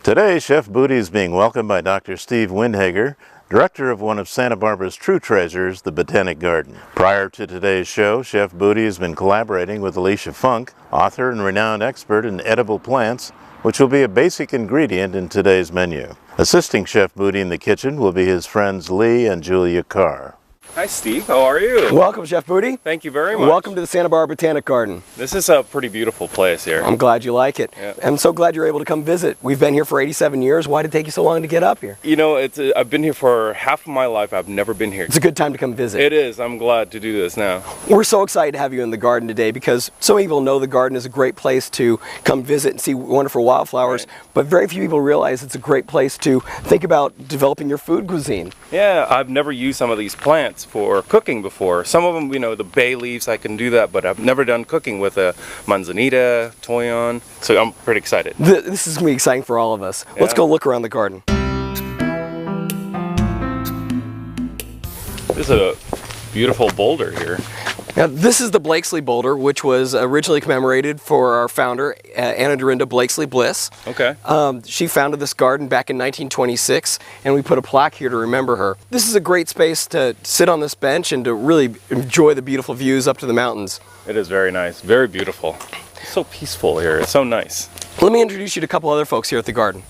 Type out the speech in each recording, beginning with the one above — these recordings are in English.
Today, Chef Budi is being welcomed by Dr. Steve Windhager, director of one of Santa Barbara's true treasures, the Botanic Garden. Prior to today's show, Chef Budi has been collaborating with Alicia Funk, author and renowned expert in edible plants, which will be a basic ingredient in today's menu. Assisting Chef Budi in the kitchen will be his friends Lee and Julia Carr. Hi Steve, how are you? Welcome, Chef Budi. Thank you very much. Welcome to the Santa Barbara Botanic Garden. This is a pretty beautiful place here. I'm glad you like it. Yeah. I'm so glad you're able to come visit. We've been here for 87 years. Why did it take you so long to get up here? You know, I've been here for half of my life. I've never been here. It's a good time to come visit. It is. I'm glad to do this now. We're so excited to have you in the garden today because so many people know the garden is a great place to come visit and see wonderful wildflowers, Right. but very few people realize it's a great place to think about developing your food cuisine. Yeah, I've never used some of these plants for cooking before. Some of them, you know, the bay leaves, I can do that, but I've never done cooking with a Manzanita, Toyon, so I'm pretty excited. This is going to be exciting for all of us. Let's Yeah. go look around the garden. This is a beautiful boulder here. Now, this is the Blakesley boulder, which was originally commemorated for our founder, Anna Dorinda Blakesley Bliss. Okay. She founded this garden back in 1926, and we put a plaque here to remember her. This is a great space to sit on this bench and to really enjoy the beautiful views up to the mountains. It is very nice, very beautiful. It's so peaceful here, it's so nice. Let me introduce you to a couple other folks here at the garden.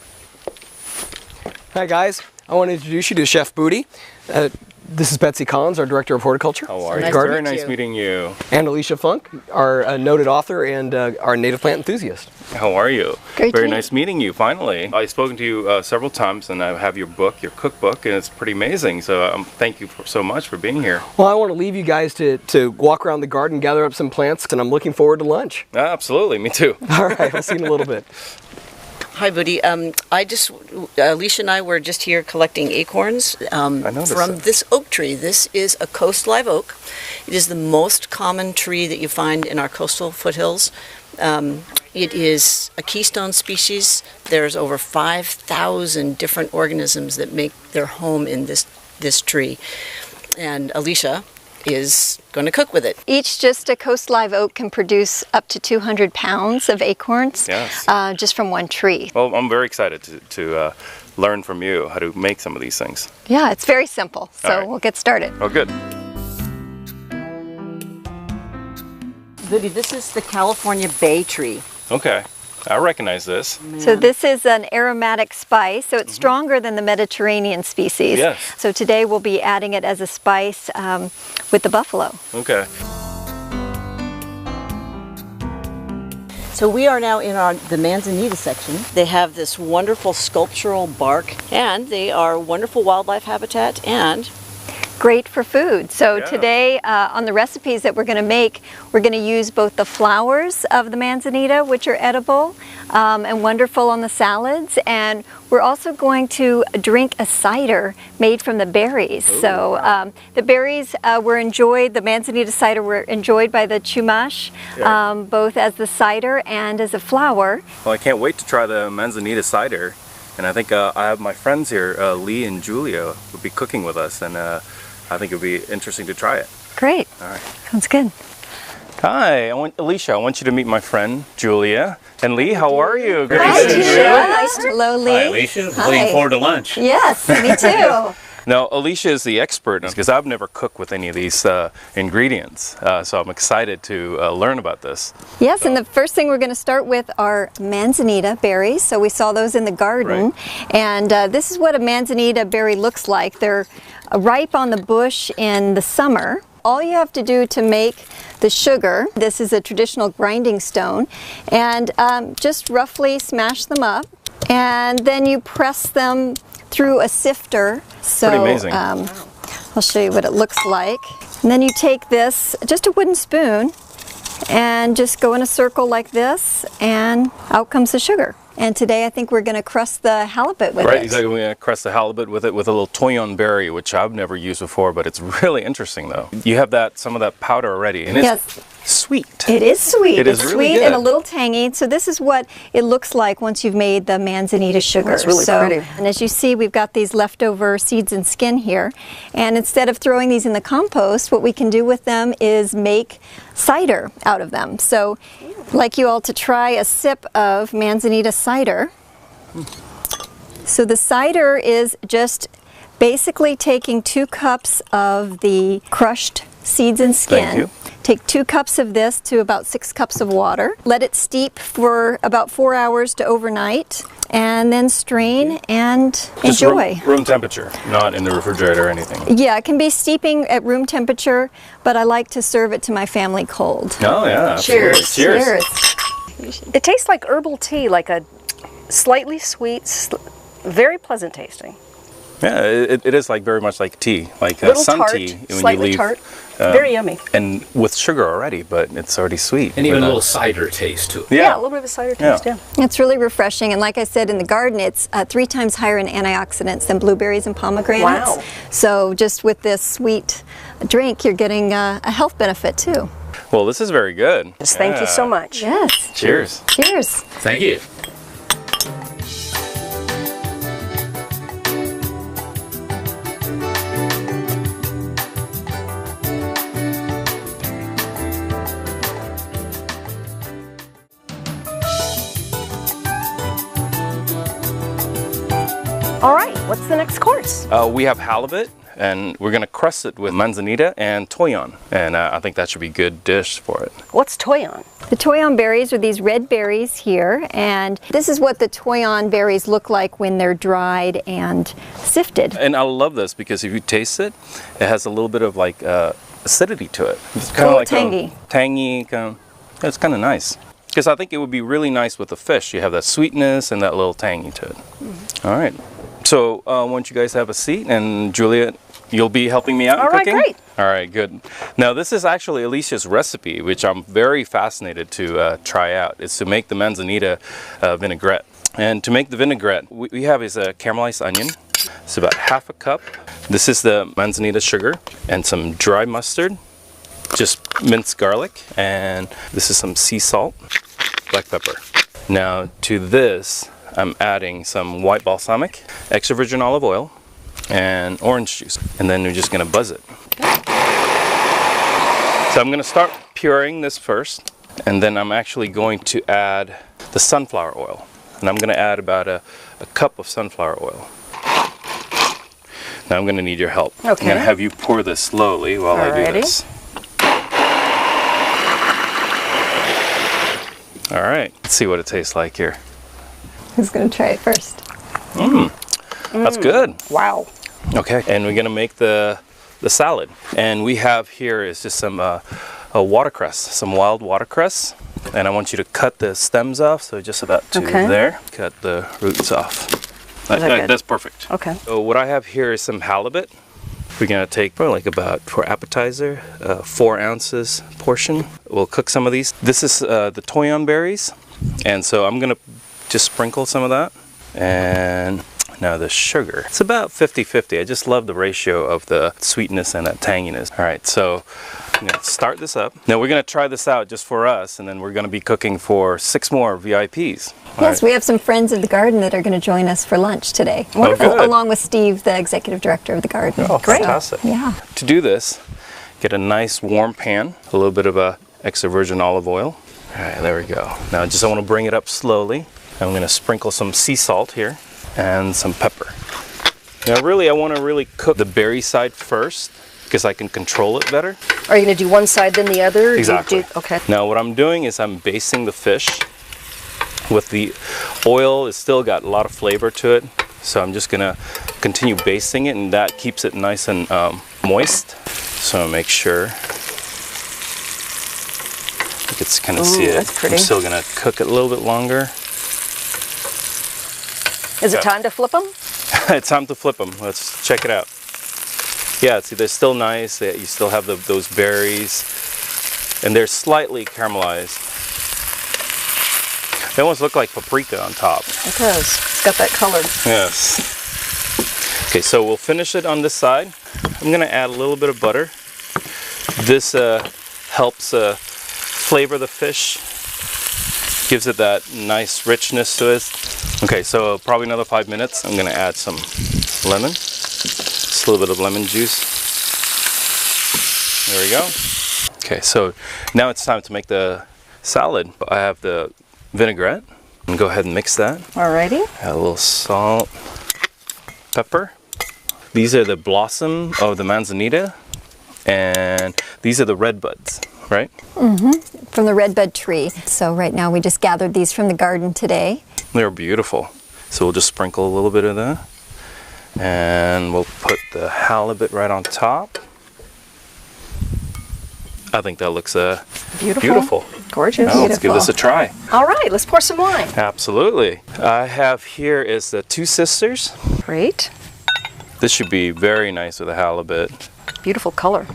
Hi guys, I want to introduce you to Chef Budi. This is Betsy Collins, our Director of Horticulture. How are you? Nice Very nice meeting you. And Alicia Funk, our noted author and our native plant enthusiast. How are you? Great Very to meet nice meeting you, finally. I've spoken to you several times, and I have your book, your cookbook, and it's pretty amazing. So thank you so much for being here. Well, I want to leave you guys to walk around the garden, gather up some plants, and I'm looking forward to lunch. Absolutely, me too. All right, I'll see you in a little bit. Hi, Budi. Alicia and I were just here collecting acorns from this oak tree. This is a coast live oak. It is the most common tree that you find in our coastal foothills. It is a keystone species. There's over 5,000 different organisms that make their home in this tree. And Alicia is going to cook with it. Each just a coast live oak can produce up to 200 pounds of acorns. Yes. Just from one tree. Well, I'm very excited to learn from you how to make some of these things. Yeah, it's very simple. So All right. we'll get started. Oh, good. Budi, this is the California bay tree. Okay. I recognize this. So this is an aromatic spice, so it's stronger than the Mediterranean species. Yes. So today we'll be adding it as a spice with the buffalo. Okay. So we are now in the Manzanita section. They have this wonderful sculptural bark, and they are wonderful wildlife habitat and Great for food. So Yeah. today on the recipes that we're going to make, we're going to use both the flowers of the Manzanita, which are edible and wonderful on the salads, and we're also going to drink a cider made from the berries. Ooh, so wow. the berries were enjoyed, the Manzanita cider were enjoyed by the Chumash, Yeah. both as the cider and as a flower. Well, I can't wait to try the Manzanita Cider. And I think I have my friends here, Lee and Julia, will be cooking with us, and I think it would be interesting to try it. Great. All right. Sounds good. Hi, Alicia, I want you to meet my friend, Julia. And Lee, how are you? Good Hi, to see you. Julia. Nice to Hello, Lee. Hi, Alicia. Hi. Looking forward to lunch. Yes, me too. Now, Alicia is the expert because I've never cooked with any of these ingredients, so I'm excited to learn about this. Yes, and the first thing we're going to start with are Manzanita berries. So we saw those in the garden, and this is what a Manzanita berry looks like. They're ripe on the bush in the summer. All you have to do to make the sugar, this is a traditional grinding stone, and just roughly smash them up, and then you press them through a sifter. So Pretty amazing. I'll show you what it looks like. And then you take this, just a wooden spoon, and just go in a circle like this, and out comes the sugar. And today I think we're going to crust the halibut with it. Right, exactly. We're going to crust the halibut with it with a little Toyon berry, which I've never used before, but it's really interesting though. You have some of that powder already, and it's sweet. It is sweet. It is it's really sweet good. and a little tangy. So this is what it looks like once you've made the Manzanita sugar. It's really pretty. And as you see, we've got these leftover seeds and skin here. And instead of throwing these in the compost, what we can do with them is make cider out of them. So I'd like you all to try a sip of Manzanita cider. So the cider is just basically taking 2 cups of the crushed seeds and skin. Thank you. Take 2 cups of this to about 6 cups of water. Let it steep for about 4 hours to overnight, and then strain and Just enjoy. room temperature, not in the refrigerator or anything. Yeah, it can be steeping at room temperature, but I like to serve it to my family cold. Oh yeah. Cheers. Absolutely. Cheers. It tastes like herbal tea, like a slightly sweet, very pleasant tasting. Yeah, it is like very much like tea, like Little sun tart, tea when slightly you leave. tart, very yummy. And with sugar already, but it's already sweet. And even a little cider taste to it. Yeah, a little bit of a cider taste, yeah. It's really refreshing, and like I said, in the garden, it's 3 times higher in antioxidants than blueberries and pomegranates. Wow. So just with this sweet drink, you're getting a health benefit too. Well, this is very good. Just thank you so much. Yes. Cheers. Cheers. Thank you. All right, what's the next course? We have halibut, and we're gonna crust it with manzanita and toyon, and I think that should be a good dish for it. What's toyon? The toyon berries are these red berries here, and this is what the toyon berries look like when they're dried and sifted. And I love this because if you taste it, it has a little bit of like acidity to it. It's kind Oh, of like tangy. Tangy. It's kind of nice. Because I think it would be really nice with the fish. You have that sweetness and that little tangy to it. Mm-hmm. All right. So why don't you guys have a seat, and Juliet, you'll be helping me out in All right, cooking? great. All right, good. Now this is actually Alicia's recipe, which I'm very fascinated to try out. It's to make the manzanita vinaigrette. And to make the vinaigrette, we have is a caramelized onion. It's about ½ a cup. This is the manzanita sugar and some dry mustard, just minced garlic, and this is some sea salt, black pepper. Now to this, I'm adding some white balsamic, extra virgin olive oil, and orange juice. And then we're just gonna buzz it. So I'm gonna start pureeing this first, and then I'm actually going to add the sunflower oil. And I'm gonna add about a cup of sunflower oil. Now I'm gonna need your help. Okay. I'm gonna have you pour this slowly while I do Alrighty. this. All right, let's see what it tastes like here. Who's going to try it first? That's good. Wow. Okay, and we're gonna make the salad. And we have here is just some watercress, some wild watercress. And I want you to cut the stems off, so just about to Okay. there. Cut the roots off. that good? That's perfect. Okay. So what I have here is some halibut. We're gonna take probably like about, for appetizer, 4 ounces portion. We'll cook some of these. This is the toyon berries. And so I'm gonna just sprinkle some of that. And now the sugar. It's about 50-50. I just love the ratio of the sweetness and that tanginess. All right, so I'm gonna start this up. Now we're gonna try this out just for us, and then we're gonna be cooking for 6 more VIPs. All Yes, right. we have some friends of the garden that are going to join us for lunch today. Wonderful. Along with Steve, the executive director of the garden. Oh, fantastic. Yeah. To do this, get a nice warm pan, a little bit of extra virgin olive oil. All right, there we go. Now I want to bring it up slowly. I'm going to sprinkle some sea salt here and some pepper. Now really, I want to really cook the berry side first because I can control it better. Are you going to do one side then the other? or do you Exactly. Okay. Now what I'm doing is I'm basting the fish with the oil. It's still got a lot of flavor to it. So I'm just going to continue basting it, and that keeps it nice and moist. So make sure. You can kind of see it. That's pretty. I'm still going to cook it a little bit longer. Is it time to flip them? It's time to flip them. Let's check it out. Yeah, see, they're still nice. You still have those berries, and they're slightly caramelized. They almost look like paprika on top. It does. It's got that color. Yes. Okay, so we'll finish it on this side. I'm gonna add a little bit of butter. This helps flavor the fish. Gives it that nice richness to it. Okay, so probably another 5 minutes. I'm gonna add some lemon. Just a little bit of lemon juice. There we go. Okay, so now it's time to make the salad. I have the vinaigrette. And go ahead and mix that. Alrighty. Add a little salt. pepper. These are the blossom of the manzanita, and these are the red buds, right? From the redbud tree. So right now we just gathered these from the garden today. They're beautiful. So we'll just sprinkle a little bit of that. And we'll put the halibut right on top. I think that looks beautiful. Gorgeous. Now, let's give this a try. All right, let's pour some wine. Absolutely. I have here is the Two Sisters. Great. This should be very nice with a halibut. Beautiful color.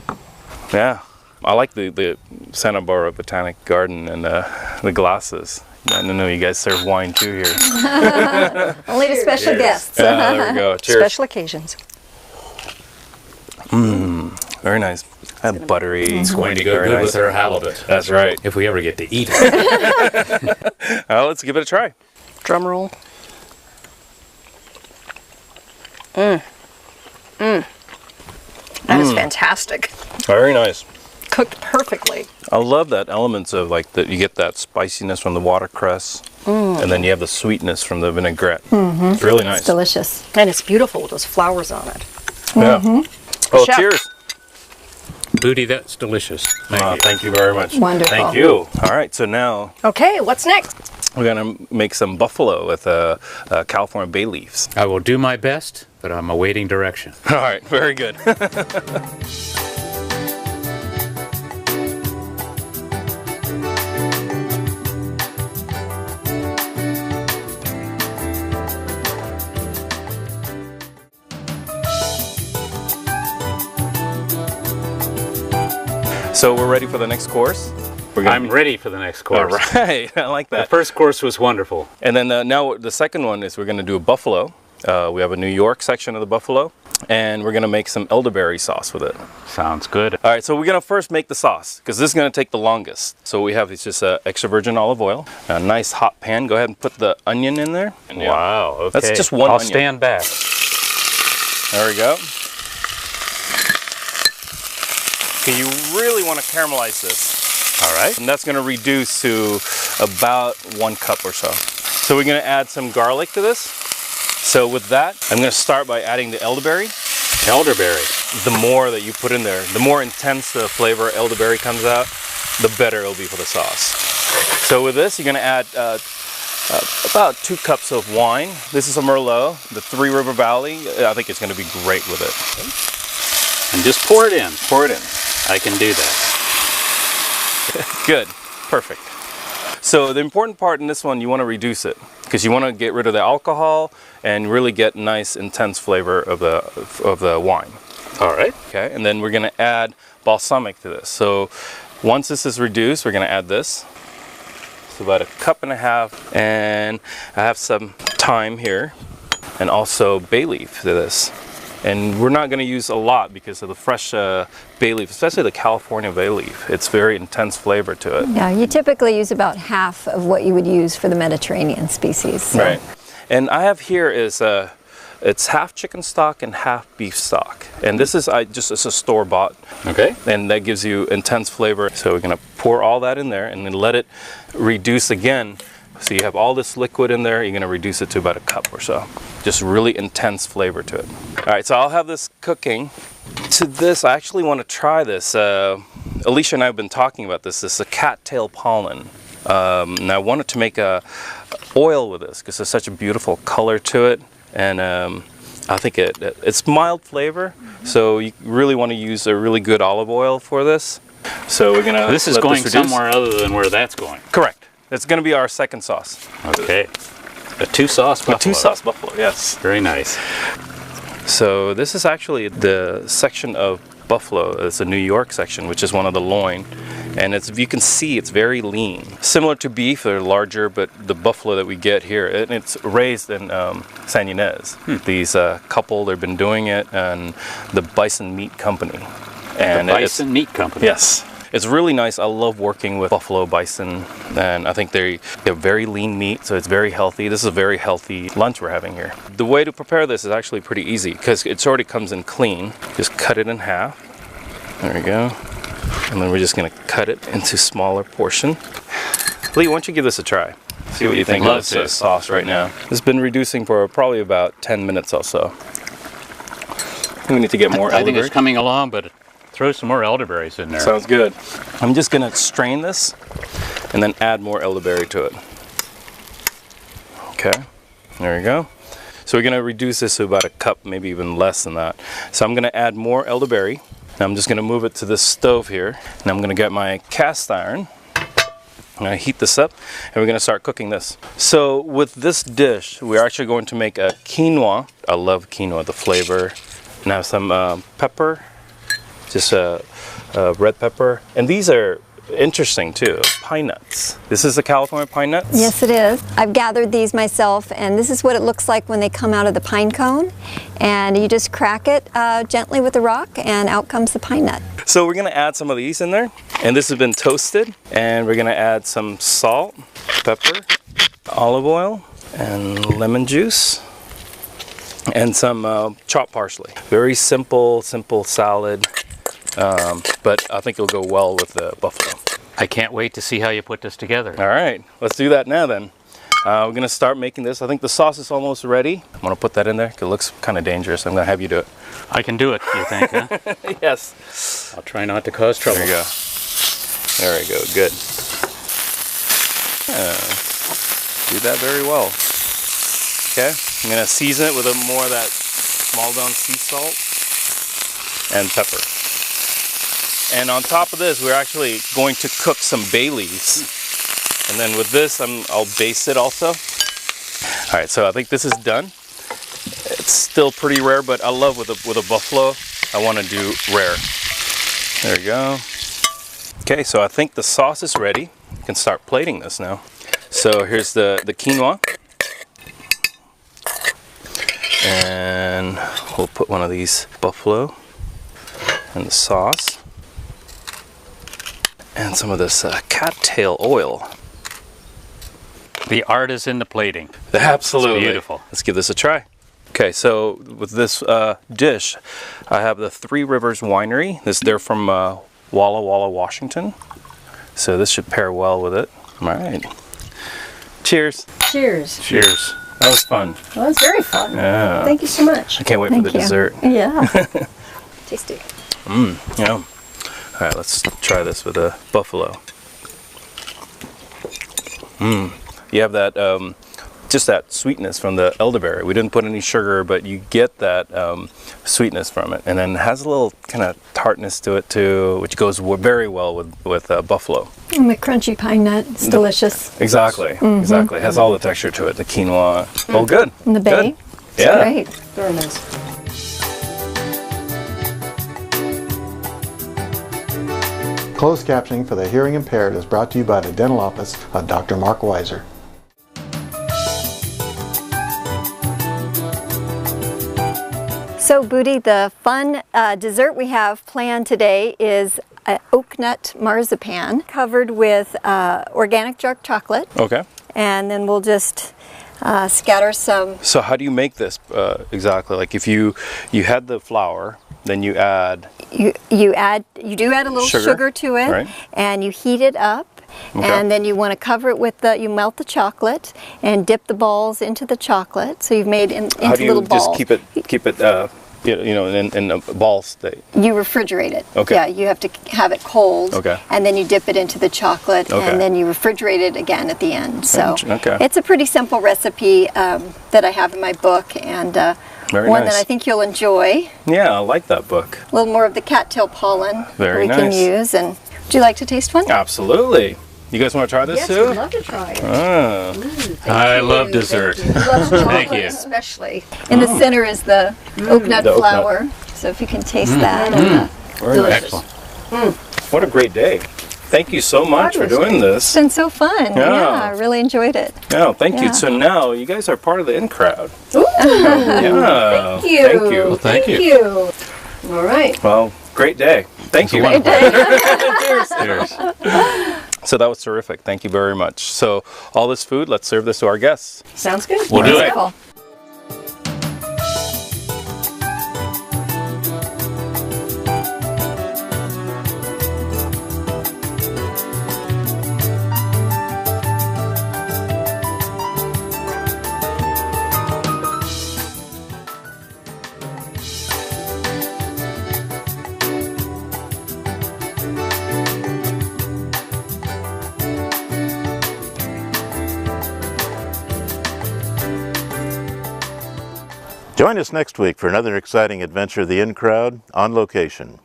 Yeah. I like the Santa Barbara Botanic Garden and the glasses. I don't know, you guys serve wine too here. Only to special guests. Yeah, there we go. Cheers. Special occasions. Very nice. That buttery. It's going to go good with our halibut. That's right. If we ever get to eat it. Well, let's give it a try. Drum roll. That is fantastic. Very nice. Cooked perfectly. I love that elements of like that. You get that spiciness from the watercress, and then you have the sweetness from the vinaigrette. It's really nice. It's delicious. And it's beautiful with those flowers on it. Yeah. Oh, Chef. cheers. Budi, that's delicious. Thank you very much. Wonderful. Thank you. All right, so now Okay, what's next? we're gonna make some buffalo with California bay leaves. I will do my best, but I'm awaiting direction. All right, very good. So we're ready for the next course. I'm ready for the next course. All right, I like The that. first course was wonderful. And then now the second one is we're going to do a buffalo. We have a New York section of the buffalo, and we're going to make some elderberry sauce with it. Sounds good. All right, so we're going to first make the sauce because this is going to take the longest. So we have it's just extra virgin olive oil, a nice hot pan. Go ahead and put the onion in there. And Wow, okay. That's just one I'll onion. stand back. There we go. Okay, you really want to caramelize this. All right. And that's going to reduce to about 1 cup or so. So we're going to add some garlic to this. So with that, I'm going to start by adding the elderberry. Elderberry. The more that you put in there, the more intense the flavor elderberry comes out, the better it'll be for the sauce. So with this, you're going to add about 2 cups of wine. This is a Merlot, the Three River Valley. I think it's going to be great with it. And just pour it in. Pour it in. I can do that. Good. Perfect. So the important part in this one, you want to reduce it because you want to get rid of the alcohol and really get nice intense flavor of the wine. All right. Okay, and then we're going to add balsamic to this. So once this is reduced, we're going to add this. So about 1.5 cups, and I have some thyme here and also bay leaf to this. And we're not going to use a lot because of the fresh bay leaf, especially the California bay leaf. It's very intense flavor to it. Yeah, you typically use about half of what you would use for the Mediterranean species. So. Right. And I have here is it's half chicken stock and half beef stock. And this is it's a store-bought. Okay. And that gives you intense flavor. So we're going to pour all that in there and then let it reduce again. So you have all this liquid in there, you're going to reduce it to about 1 cup or so. Just really intense flavor to it. All right, so I'll have this cooking. To this, I actually want to try this. Alicia and I have been talking about this. This is a cattail pollen. And I wanted to make a oil with this because there's such a beautiful color to it. And I think it's mild flavor. So you really want to use a really good olive oil for this. So we're going to This is going somewhere other than where that's going. Correct. It's going to be our second sauce. Okay. A 2-sauce buffalo. A 2-sauce buffalo, yes. Very nice. So this is actually the section of buffalo. It's a New York section, which is one of the loin. And you can see it's very lean. Similar to beef, they're larger, but the buffalo that we get here, and it's raised in San Ynez. These couple, they've been doing it, and the Bison Meat Company. And the Bison Meat Company. Yes. It's really nice. I love working with buffalo bison, and I think they have very lean meat, so it's very healthy. This is a very healthy lunch we're having here. The way to prepare this is actually pretty easy because it already comes in clean. Just cut it in half. There we go. And then we're just going to cut it into smaller portion. Lee, why don't you give this a try? See what you think of this sauce right now. It's been reducing for probably about 10 minutes or so. We need to get more I think elderberry. it's coming along, but throw some more elderberries in there. Sounds good. I'm just gonna strain this and then add more elderberry to it. Okay, there we go. So we're gonna reduce this to about a cup, maybe even less than that. So I'm gonna add more elderberry. Now I'm just gonna move it to the stove here, and I'm gonna get my cast iron. I'm gonna heat this up, and we're gonna start cooking this. So with this dish, we're actually going to make a quinoa. I love quinoa, the flavor. And have some pepper, just red pepper. And these are interesting too, pine nuts. This is a California pine nuts? Yes, it is. I've gathered these myself, and this is what it looks like when they come out of the pine cone. And you just crack it gently with a rock, and out comes the pine nut. So we're gonna add some of these in there. And this has been toasted. And we're gonna add some salt, pepper, olive oil, and lemon juice. And some chopped parsley. Very simple salad, but I think it'll go well with the buffalo. I can't wait to see how you put this together. All right, let's do that now then. We're gonna start making this. I think the sauce is almost ready. I'm gonna put that in there. It looks kind of dangerous. I'm gonna have you do it. I can do it, you think, huh? Yes. I'll try not to cause trouble. There you go. There we go, good. Do that very well. Okay, I'm gonna season it with more of that small down sea salt and pepper. And on top of this, we're actually going to cook some bay leaves. And then with this, I'll baste it also. All right, so I think this is done. It's still pretty rare, but I love with a buffalo, I want to do rare. There we go. Okay, so I think the sauce is ready. You can start plating this now. So here's the quinoa. And we'll put one of these buffalo in the sauce. And some of this cattail oil. The art is in the plating. Absolutely. It's beautiful. Let's give this a try. Okay, so with this dish, I have the Three Rivers Winery. They're from Walla Walla, Washington. So this should pair well with it. All right. Cheers. Cheers. Cheers. That was fun. Well, that's very fun. Yeah. Thank you so much. I can't wait for the dessert. Yeah. Tasty. Yeah. All right, let's try this with a buffalo. You have that, just that sweetness from the elderberry. We didn't put any sugar, but you get that sweetness from it. And then it has a little kind of tartness to it too, which goes very well with buffalo. And the crunchy pine nut, it's delicious. Exactly, exactly. It has all the texture to it, the quinoa. Oh, good. And the bay. Good. Yeah. Great. Very nice. Closed captioning for the hearing impaired is brought to you by the dental office of Dr. Mark Weiser. So Budi, the fun dessert we have planned today is oak nut marzipan covered with organic dark chocolate. Okay. And then we'll just scatter some. So how do you make this exactly? Like if you had the flour, then you add... You do add a little sugar to it, right. And you heat it up. Okay. And then you want to cover it with you melt the chocolate and dip the balls into the chocolate. So you've made into little balls. How do you just keep it in a ball state? You refrigerate it. Okay. Yeah, you have to have it cold. Okay. And then you dip it into the chocolate, okay. And then you refrigerate it again at the end. So okay. It's a pretty simple recipe that I have in my book, and one that I think you'll enjoy. Yeah, I like that book. A little more of the cattail pollen Very we can use. And would you like to taste one? Absolutely. You guys want to try this too? Yes, we'd love to try it. I love dessert. Thank you. Especially. In the center is the oak nut flour. So if you can taste that. Very delicious. Excellent. What a great day. Thank you so much for doing this. It's been so fun. Yeah, I really enjoyed it. Yeah, thank you. So now you guys are part of the in crowd. Ooh. Yeah. Thank you. Thank you. Well, thank you. All right. Well, great day. Thank you. Great day. Cheers. So that was terrific. Thank you very much. So all this food, let's serve this to our guests. Sounds good. We'll do it. Wonderful. Join us next week for another exciting adventure of the In Crowd on location.